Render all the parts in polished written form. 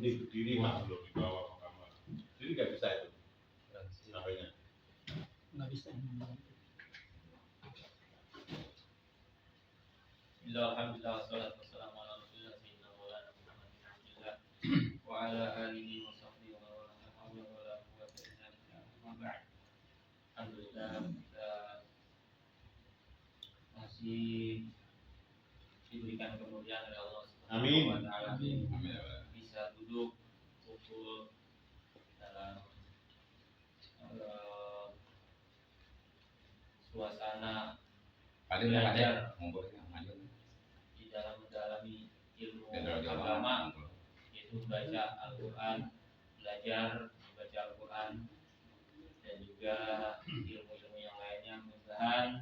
Ini berdiri mas belum dibawa ke kamar. Jadi nggak bisa itu. Sampainya. Nggak bisa. Alhamdulillah wassalatu wassalamu ala rasulillah sayyidina maulana Muhammad bin Abdillah wa ala alihi wa sahbihi wa la hawla wa la quwwata illa billah. Amma ba'd. Alhamdulillah kita masih diberikan kemuliaan oleh Allah Subhanahu wa taala. Bisa duduk kumpul dalam suasana belajar di dalam mendalami ilmu agama, yaitu baca Al-Quran, belajar membaca Al-Quran, dan juga ilmu-ilmu yang lainnya. Mudah-mudahan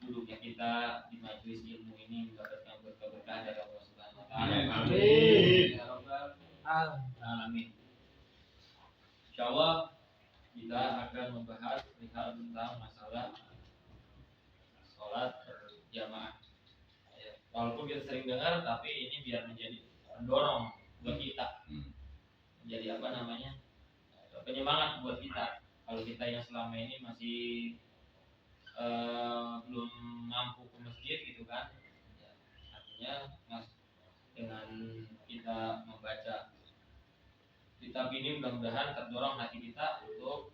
duduknya kita di majelis ilmu ini mendapatkan berkah dari Allah Subhanahu wa taala. Amin. Ya Rabbal alamin. Insyaallah kita akan membahas perihal tentang masalah sholat berjamaah. Ya, walaupun kita sering dengar, tapi ini biar menjadi pendorong buat kita, menjadi penyemangat buat kita. Kalau kita yang selama ini masih belum mampu ke masjid gitu kan, ya, artinya dengan kita membaca kitab ini mudah-mudahan terdorong hati kita untuk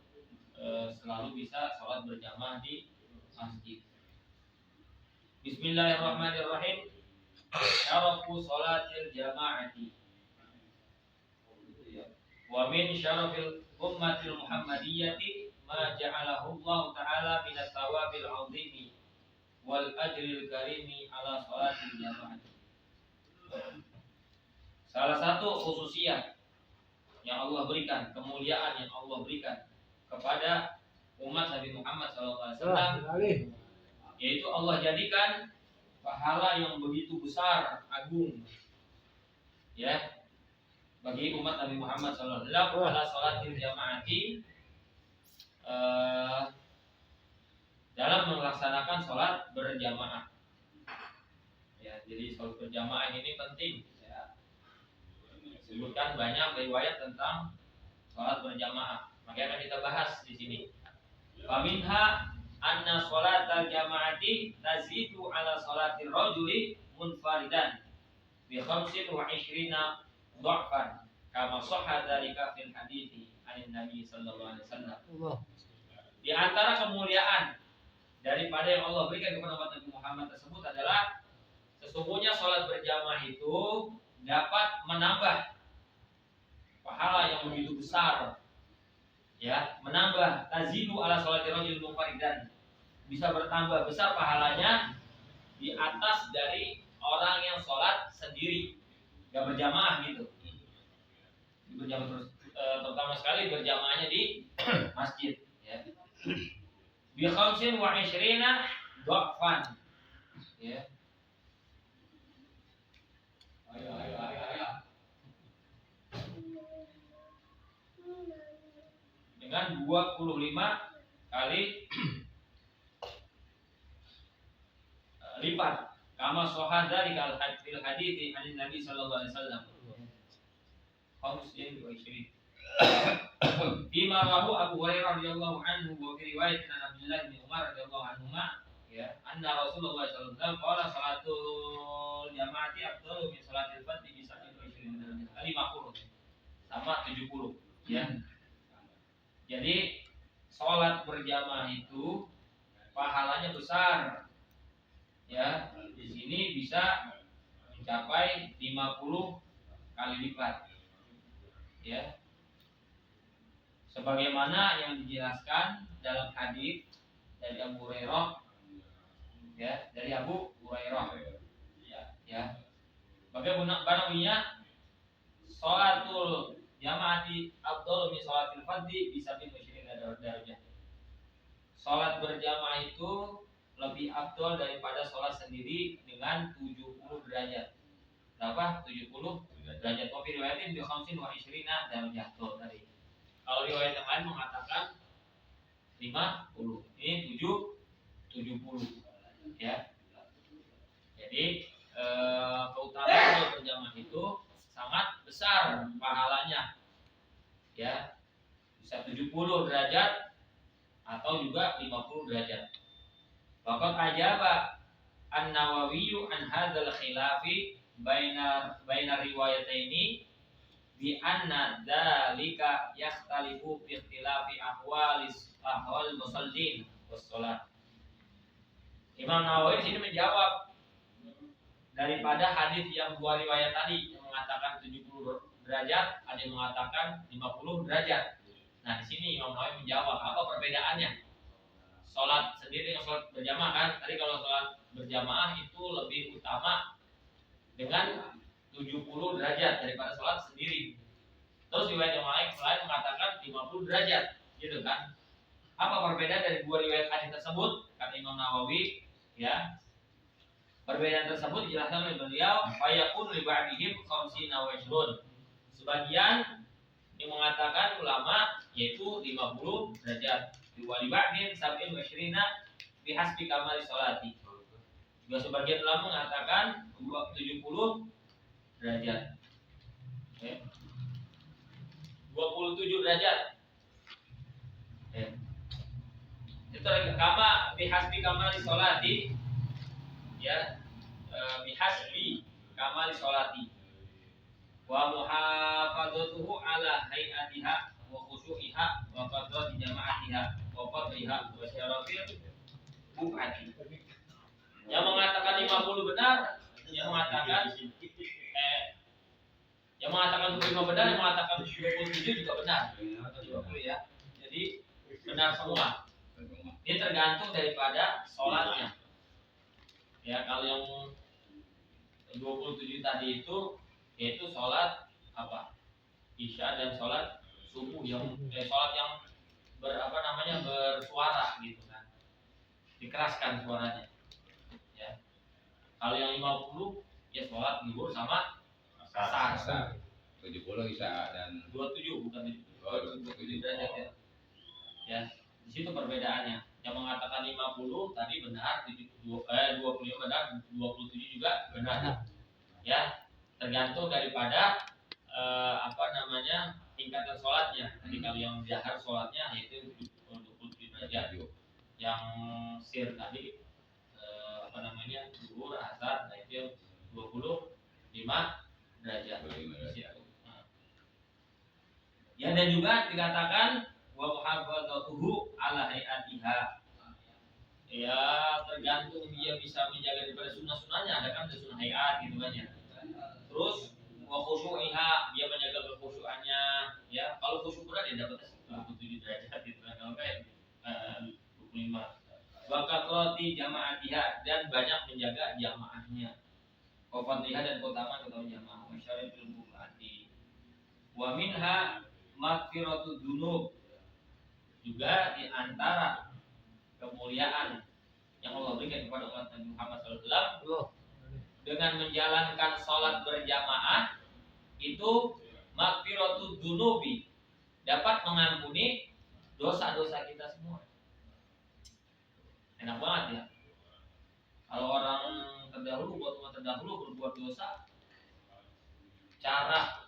selalu bisa sholat berjamaah di masjid. Bismillahirrahmanirrahim. Syarafu sholatil jama'ati. Wa min syarafil ummatil muhammadiyyati ma ja'alahu Allah ta'ala minat thawabil 'azimi wal ajril karimi ala sholatil jama'ati. Salah satu khususiyat yang Allah berikan, kemuliaan yang Allah berikan kepada umat Nabi Muhammad SAW, yaitu Allah jadikan pahala yang begitu besar, agung, ya, bagi umat Nabi Muhammad SAW ala sholatil jamaati, dalam melaksanakan sholat berjamaah. Ya, jadi sholat berjamaah ini penting. Ya. Disebutkan banyak riwayat tentang sholat berjamaah. Makanya akan kita bahas di sini. Faminha anna sholatal jamaati tazidu ala sholatir rajuli munfaridan bi 25 dha'fan kama shahha dzalika fil hadithi anin nabi sallallahu alaihi wasallam. Di antara kemuliaan daripada yang Allah berikan kepada umat Nabi Muhammad tersebut adalah sesungguhnya sholat berjamaah itu dapat menambah pahala yang begitu besar, ya, menambah tazidu ala sholatir rajul munfaridan, bisa bertambah besar pahalanya di atas dari orang yang sholat sendiri, gak berjamaah gitu. Berjamaah terus, terutama sekali berjamaahnya di masjid, ya. Bi 25 dha'fan, ya. Ayo. Dengan 25 kali lipat. Kama shahada di fil hadithi anin Nabi sallallahu alaihi wasallam. Khamsin wa 20. Bima rawu Abu Hurairah radhiyallahu anhu wa fi riwayat an Abdullah bin Umar radhiyallahu anhuma, ya, anna Rasulullah sallallahu alaihi wasallam qala salatul jamaati afdalu min salatil fardhi bi 27 kali 50 sama 70, ya. Jadi sholat berjamaah itu pahalanya besar, ya. Di sini bisa mencapai 50 kali lipat, ya. Sebagaimana yang dijelaskan dalam hadis dari Abu Hurairah, ya, dari Abu Hurairah, ya. Bagaimana sholatul jamaati afdalu min sholatil fardhi bisa bin darajah. Sholat berjamaah itu lebih afdal daripada sholat sendiri dengan 70 derajat. Berapa? 70 derajat. Kopi riwayatin bi 25 darajah tadi. Kalau riwayat yang lain mengatakan 50, ini 70, ya. Jadi keutamaan sholat berjamaah itu sangat besar pahalanya. Ya. Bisa 70 derajat atau juga 50 derajat. Faqad ajaba An-Nawawi an hadzal khilafi baina riwayataini bi anna dzalika yakhtalifu fi ikhtilafi ahwal musallin was shalat. Imam Nawawi di sini menjawab daripada hadis yang dua riwayat tadi yang mengatakan 70 derajat, ada yang mengatakan 50 derajat. Nah, di sini Imam Nawawi menjawab apa perbedaannya. Sholat sendiri dengan sholat berjamaah kan, tadi kalau sholat berjamaah itu lebih utama dengan 70 derajat daripada sholat sendiri. Terus riwayat yang lain mengatakan 50 derajat, gitu kan? Apa perbedaan dari dua riwayat hadis tersebut? Kata Imam Nawawi, ya. Perbedaan tersebut dijelaskan oleh beliau, fayakun li ba'dihim khamsina wa 20. Sebagian yang mengatakan ulama yaitu 50 derajat. Wa li ba'dihim 27 bihasbi kamali sholati. Juga sebagian ulama mengatakan 70 derajat. Okay. 27 derajat. Okay. Itu kama bihasbi kamali sholati. Ya, bihasbi kamali sholati. Wa muhafadzatuhu ala hayatiha wa khusyu'iha wa qadrati jama'atiha wa qadriha wa syarafil bukati. Yang mengatakan 50 benar, yang mengatakan 25 benar, yang mengatakan 27 juga benar. 20 ya. Jadi benar semua. Ini tergantung daripada sholatnya. Ya, kalau yang 27 tadi itu yaitu sholat apa? Isya dan sholat subuh yang sholat yang bersuara gitu kan. Dikeraskan suaranya. Ya. Kalau yang 50 ya sholat zuhur sama asar. 70 Isya dan 27 bukan 27. Oh, 27 derajat ya. Ya, di situ perbedaannya. Yang mengatakan 50 tadi benar, 25 benar, 27 juga benar. Ya, tergantung daripada tingkatan sholatnya. Jadi kalau yang jahar sholatnya yaitu 27 derajat. Yang sir tadi zuhur, asar, nah itu yang 25 derajat. Ya, dan juga dikatakan wa muhafadzatuhu ala hayatiha. Ya, tergantung dia bisa menjaga daripada sunnah-sunnahnya. Ada kan sunnah hayat gitu kan ya. Terus wa khusyu'iha, dia menjaga kekhusyuannya. Ya, kalau khusyuk berat dia dapat 27 derajat gitu kan. Kalau kayak 25. Wa kathrati jama'atiha, dan banyak menjaga jamaahnya. Wa fadliha, dan keutamaan jamaah. Wa syarifil bukati. Wa minha maghfiratud dzunub. Juga di antara kemuliaan yang Allah berikan kepada umat Nabi Muhammad SAW dengan menjalankan sholat berjamaah itu maghfiratud dzunubi, dapat mengampuni dosa-dosa kita semua. Enak banget ya. Kalau orang umat terdahulu berbuat dosa, cara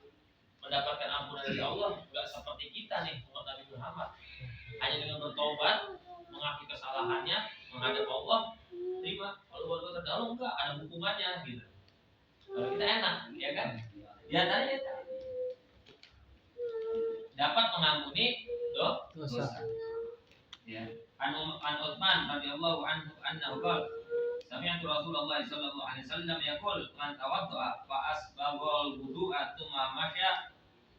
mendapatkan ampunan dari Allah nggak seperti kita nih umat Nabi Muhammad. Hanya dengan bertobat, mengakui kesalahannya, menghadap Allah, terima. Kalau buat terdahulu enggak, ada hukumannya gitu. Kalau kita enak, ya kan? Di antaranya dapat mengampuni dosa. Ya. An Utsman radhiyallahu anhu annahu qala sami'tu Rasulullah sallallahu alaihi wasallam yaqul man tawadda'a fa asbaghal wudu'a thumma masya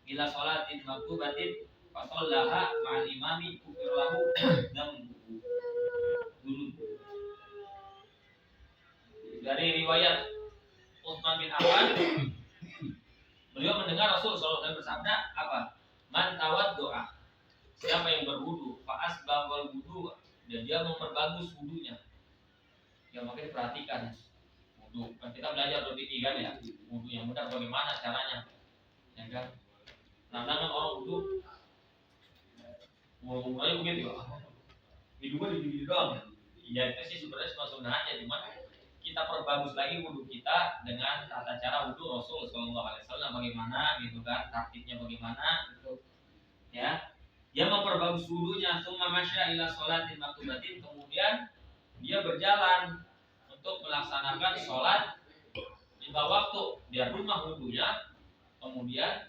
ila sholatin maktubatin fa shallaha ma'al imami kufirlahu dzambuhu. Dari riwayat Utsman bin Affan, beliau mendengar Rasul sallallahu alaihi wasallam bersabda apa? Man tawadda'a, siapa yang berwudu, fa asbaghal wudu', dan dia memperbagus wudunya. Ya, makanya perhatikan wudu. Kan kita belajar berpikir kan ya, wudu yang benar bagaimana caranya, ya kan? Nah, orang wudu, mulai begitu, hidungnya di doang. Ya itu sih sebenarnya cuma sunnah aja, cuman kita perbagus lagi wudhu kita dengan tata cara wudhu Rasul Shallallahu Alaihi Wasallam bagaimana gitu kan, taktiknya bagaimana gitu ya. Dia memperbagus wudhunya, summa masya ila sholatin maktubatin, kemudian dia berjalan untuk melaksanakan sholat lima waktu di rumah wudhunya, kemudian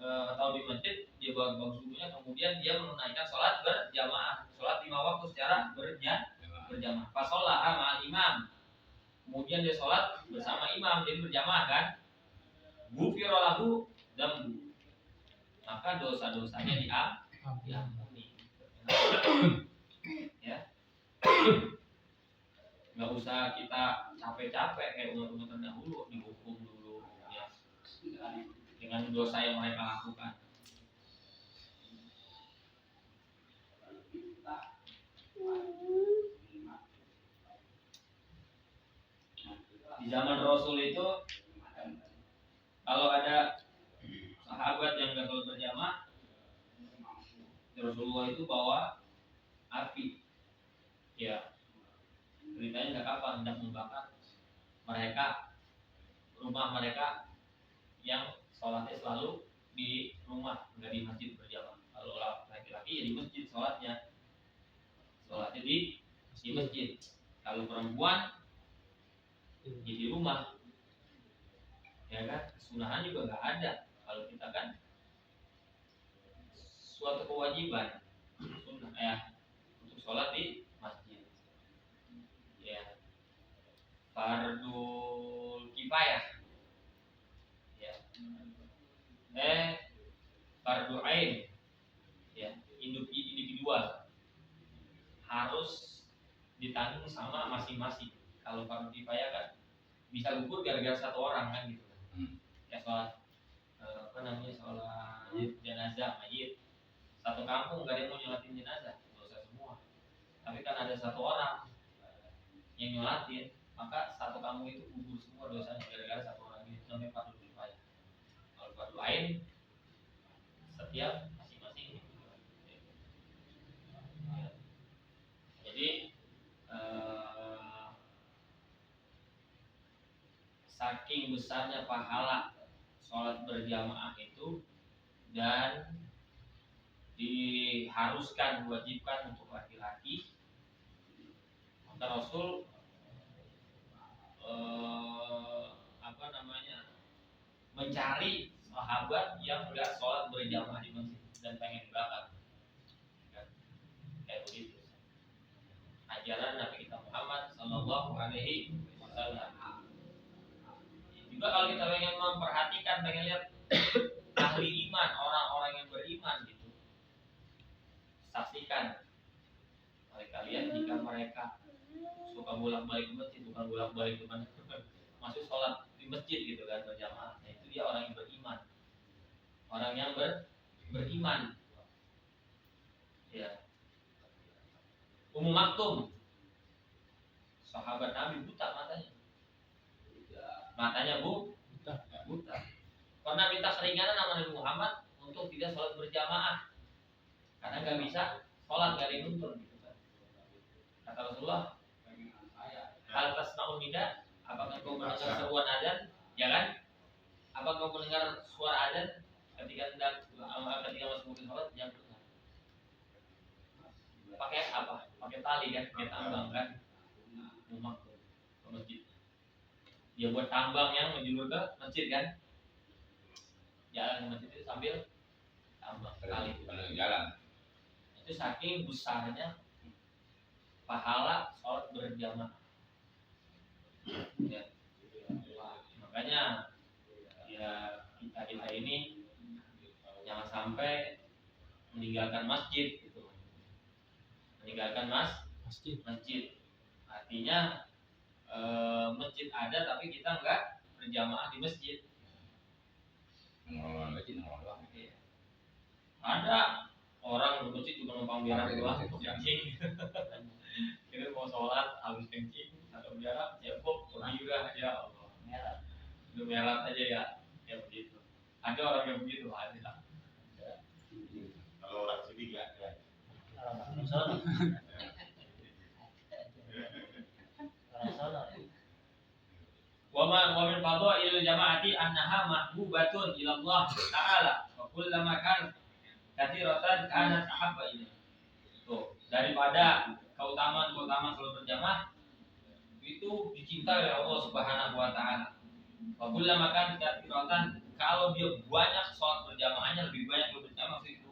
atau di masjid dia bagus wudhunya, kemudian dia menunaikan sholat berjamaah, sholat lima waktu secara berjamaah. Fasolah ma'al imam, kemudian dia sholat bersama imam, jadi berjamaah kan. Ghufira lahu dzambu, maka dosa-dosanya diampuni. Ya, nggak usah kita capek-capek kayak umat-umat terdahulu dihukum dulu ya dengan dosa yang mereka lakukan. Di zaman Rasul itu kalau ada sahabat yang nggak sholat berjamaah, Rasulullah itu bawa api, ya beritanya nggak kapan hendak membakar mereka, rumah mereka yang sholatnya selalu di rumah, nggak di masjid berjamaah. Kalau laki-laki ya di masjid sholatnya di masjid. Kalau perempuan ya di rumah, ya kan. Sunahan juga nggak ada. Kalau kita kan suatu kewajiban sunnah ya untuk sholat di masjid, ya fardul kifayah, ya fardu ain, ya individual harus ditanggung sama masing-masing. Kalau fardu kifayah kan bisa gugur gara-gara satu orang kan gitu. Ya sholat sholat jenazah mayit, satu kampung gak ada yang mau nyolatin jenazah, dosa semua. Tapi kan ada satu orang yang nyolatin, maka satu kampung itu gugur semua dosanya gara-gara satu orang ini. Namanya fardu kifayah. Kalau fardu ain setiap masing-masing. Jadi saking besarnya pahala sholat berjamaah itu, dan diharuskan, diwajibkan untuk laki-laki, maka Rasul mencari sahabat yang enggak sholat berjamaah di masjid dan pengen bakar, kayak begitu ajaran Nabi kita Muhammad Sallallahu Alaihi Wasallam. Juga kalau kita pengen memperhatikan, pengen lihat ahli iman, orang-orang yang beriman gitu, saksikan mereka, lihat jika mereka suka bolak-balik ke masjid, bukan bolak-balik ke mana, masuk sholat di masjid gitu kan berjamaah. Nah, itu dia orang yang beriman, orang yang beriman. Ya, Ummu Maktum, sahabat Nabi, buta matanya buta. Pernah minta keringanan sama Nabi Muhammad untuk tidak sholat berjamaah karena nggak bisa sholat, nggak ada yang nuntun gitu kan. Kata Rasulullah, hal tasma'un nida, apakah kau mendengar seruan adzan? Ya kan? Apakah kau mendengar suara adzan ketika masuk ke sholat? Jangan dengar. Pakai apa? Pakai tali kan, pakai tambang kan. Umat ke masjid. Dia buat tambang yang menjulur ke masjid kan. Jalan ke masjid itu sambil tambang tali jalan. Itu saking besarnya pahala sholat berjamaah. Ya. Makanya ya kita ini jangan sampai meninggalkan masjid gitu. Meninggalkan masjid. Artinya masjid ada tapi kita enggak berjamaah di masjid. Ada orang di masjid juga numpang berak doang kencing. Kita mau sholat habis kencing atau berak jebok berbiara, ya Allah, itu berak aja ya begitu. Ada orang yang begitu, ada. Kalau orang sini nggak ada. Orang sana. Wa min fadhailil jama'ati annaha mahbubatun ila Allah Ta'ala wa kullama kan katsiratan kanat ahabba ilaihi. Tuh, daripada keutamaan-keutamaan salat berjamaah itu dicintai oleh Allah Subhanahu wa taala. Wa kullama kan katsiratan, kalau dia banyak salat berjamaahnya, lebih banyak berjamaah itu.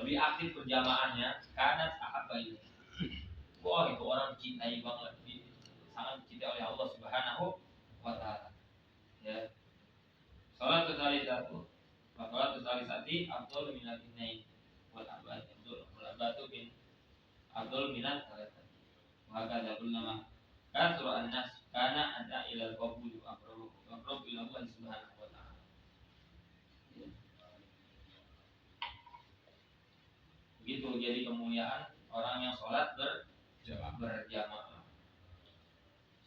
Lebih aktif berjamaahnya, kanat ahabba ilaihi. Wah, itu orang dicintai banget, sangat dicintai oleh Allah Subhanahu wa taala. Ya. Salat satu, salat sati afdal minat inain wal abatu bin afdal minat salatan. Wa kadza kullama kasra an-nas kana ada ila al-qabul wa aqrab ila Allah Subhanahu wa taala. Begitu jadi kemuliaan orang yang salat berjamaah.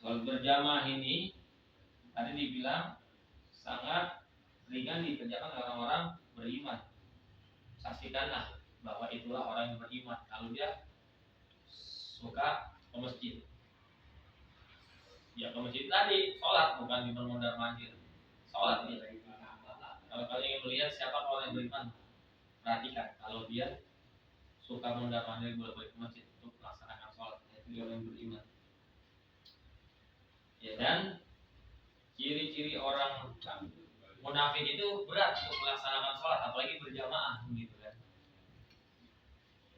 Salat berjamaah ini tadi dibilang sangat ringan dikerjakan oleh orang-orang beriman. Saksikanlah bahwa itulah orang yang beriman kalau dia suka ke masjid. Ya ke masjid tadi salat, bukan di mondar mandir. Salat dia. Kalau kalian ingin melihat siapa orang yang beriman, perhatikan kalau dia suka mondar mandir bolak-balik ke masjid untuk melaksanakan salat, itu orang yang beriman. Ya, dan ciri-ciri orang munafik itu berat untuk melaksanakan sholat, apalagi berjamaah gitu kan.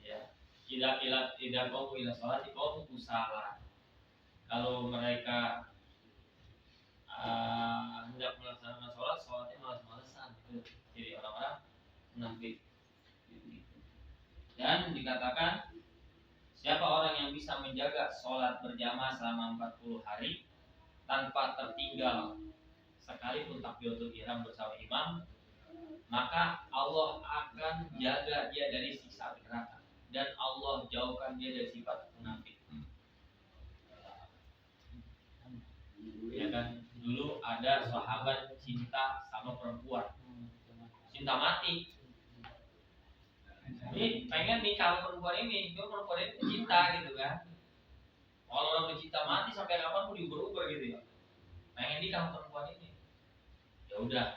Ya, tidak kau ila sholat, kau kusala. Kalau mereka hendak melaksanakan sholat, sholatnya malas-malasan gitu. Jadi orang-orang munafik. Gitu. Dan dikatakan siapa orang yang bisa menjaga sholat berjamaah selama 40 hari tanpa tertinggal sekalipun takbiratul ihram bersama imam, maka Allah akan jaga dia dari siksa neraka dan Allah jauhkan dia dari sifat munafik. Ya kan, dulu ada sahabat cinta sama perempuan, cinta mati. Ini pengen nikah sama perempuan ini, perempuan ini cinta gitu kan. Kalau orang cinta mati sampai kapan pun diuber-uber gitu ya. Pengen nikah sama perempuan ini. Ya udah,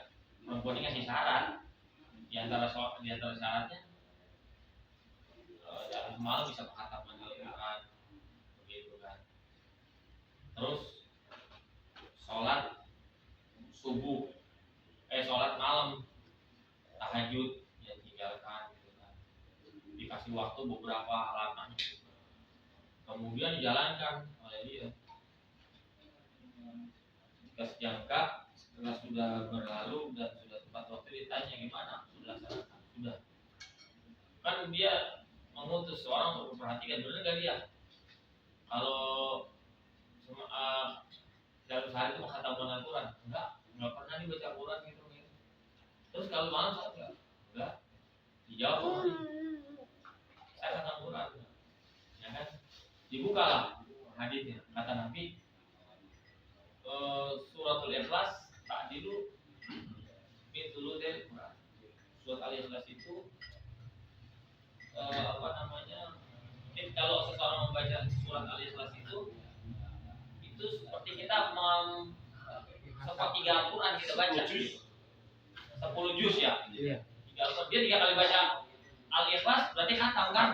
perempuan ini ngasih syarat. Di antara syaratnya dalam semalam bisa menghafalkan Al-Quran, begitu kan. Terus sholat subuh, sholat malam, tahajud ya tinggalkan gitu kan. Dikasih waktu beberapa halaman, kemudian dijalankan oleh dia. Jika sejangka setelah sudah berlalu dan sudah tepat waktu ditanya gimana, sudah laksanakan, sudah. Kan dia mengutus seorang untuk memperhatikan benar nggak dia. Kalau dalam sehari itu menghafalkan Al-Quran, nggak pernah dia baca Al-Quran gitu. Terus kalau malam saat enggak, dijawab saya kata Al-Quran, ya kan? Dibukalah hadisnya, kata Nabi. Suratul Ikhlas tak dulu dulu dari Quran. Surat Al-Ikhlas itu kalau seseorang membaca surat Al-Ikhlas itu seperti kita sepertiga Al-Quran kita baca. 10 juz ya. Dia 3 kali baca Al-Ikhlas berarti khatam kan?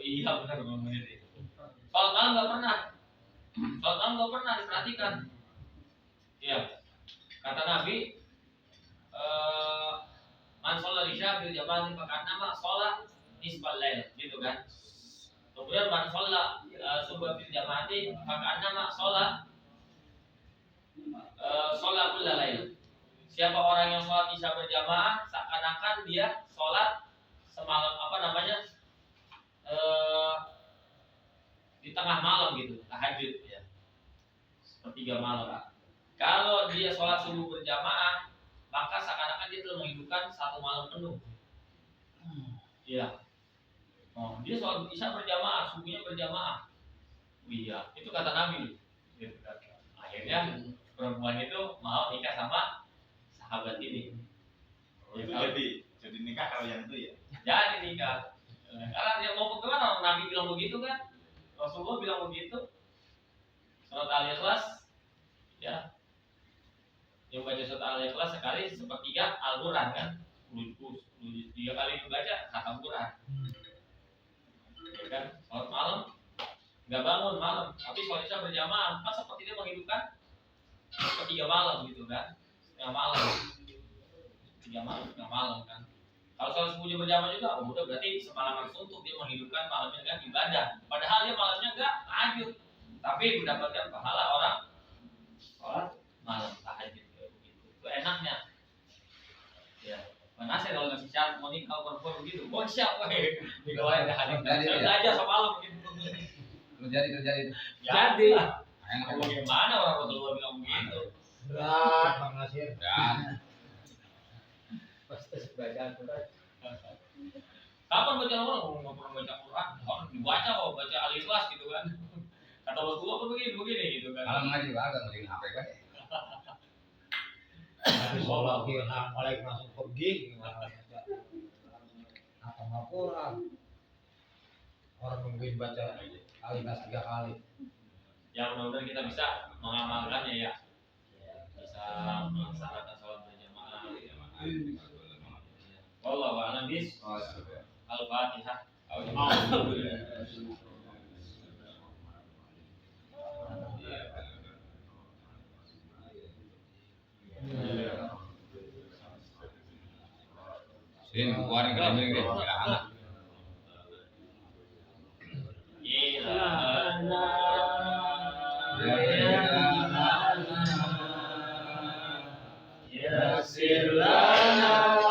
Iya benar ngomongnya deh. Kalau kalian nggak pernah diperhatikan. Iya. Kata Nabi, man sholat isya bil jamaah fakannama sholat nisfal lail, gitu kan. Kemudian man sholat subuh bil jamaati fakannama sholat kullal lail. Siapa orang yang sholat isya berjamaah seakan-akan dia sholat semalam di tengah malam gitu, tahajud ya. Sepertiga malam. Kalau dia sholat subuh berjamaah, maka seakan-akan dia telah menghidupkan satu malam penuh. Iya. Dia sholat isya berjamaah, subuhnya berjamaah. Iya, itu kata Nabi. Akhirnya perempuan itu mau nikah sama sahabat ini. Itu jadi nikah kalau yang itu ya. Jadi nikah. Karena dia mau kemana? Nabi bilang begitu kan? Rasulullah bilang begitu. Surat Al-Ikhlas Ya, yang baca surat Al-Ikhlas sekali sepertiga Al-Quran kan, 3 kali dibaca khatam Quran. Ya kan, sholat malam nggak bangun malam, tapi sholat isya berjamaah, kan seperti dia menghidupkan sepertiga malam gitu kan, setengah malam, 3 malam kan. Kalau sholat subuhnya berjamaah juga, udah berarti semalaman suntuk dia menghidupkan malamnya kan ibadah. Padahal dia malamnya nggak lanjut, tapi mendapatkan pahala orang sholat malam tahajud begitu. Itu enaknya. Ya, mana saya kalau ngasih syarat mau nikah perempuan begitu, oh siap weh. Kalau ada hadis, saya belajar semalam begitu. Terjadi. Jadi, Enak. bagaimana orang Rasulullah bilang begitu? Berat, Bang Nasir. Ya. Pasti baca Quran. Kapan baca orang? Nggak pernah baca Quran. Orang dibaca kok, baca Al-Ikhlas gitu kan. Kata Rasulullah apa begini gitu kan. Kalau ngaji agak ngelihat HP kan. Habis sholat mulai langsung pergi. Apa mau Quran? Orang nungguin baca Al-Ikhlas 3 kali. Ya mudah-mudahan kita bisa mengamalkannya ya. Bisa melaksanakan sholat berjamaah. Wallahu a'lam bishawab. Al-Fatihah. Sin keluarin ke dalam ini ya anak. Yasir lana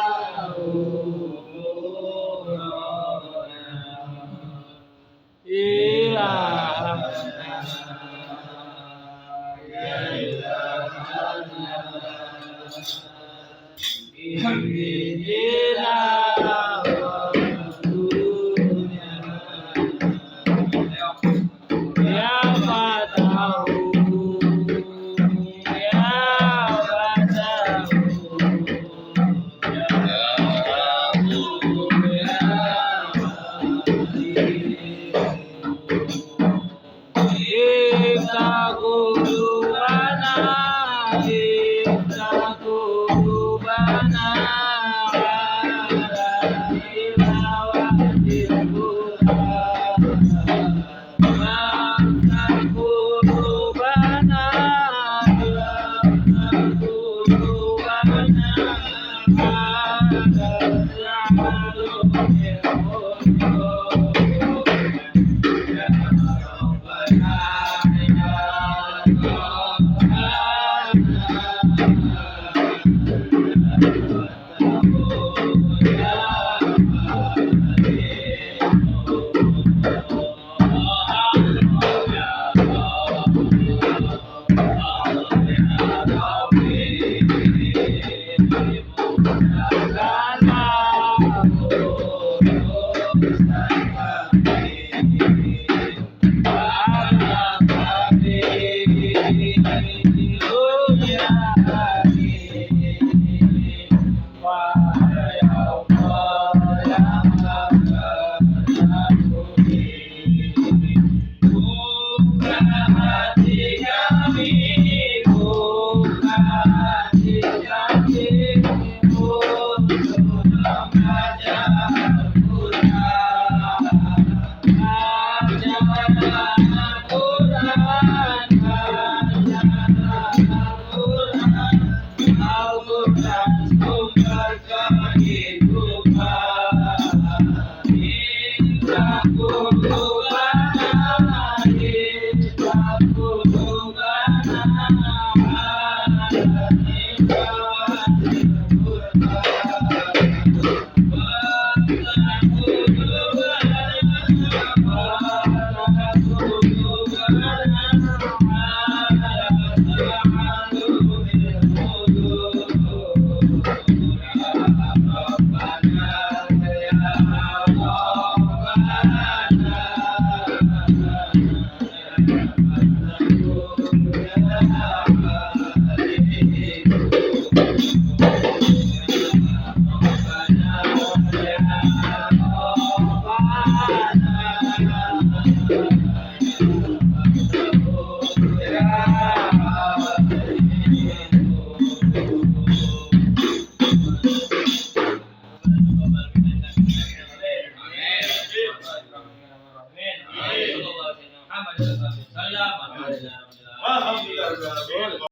Alhamdulillah. Alhamdulillah.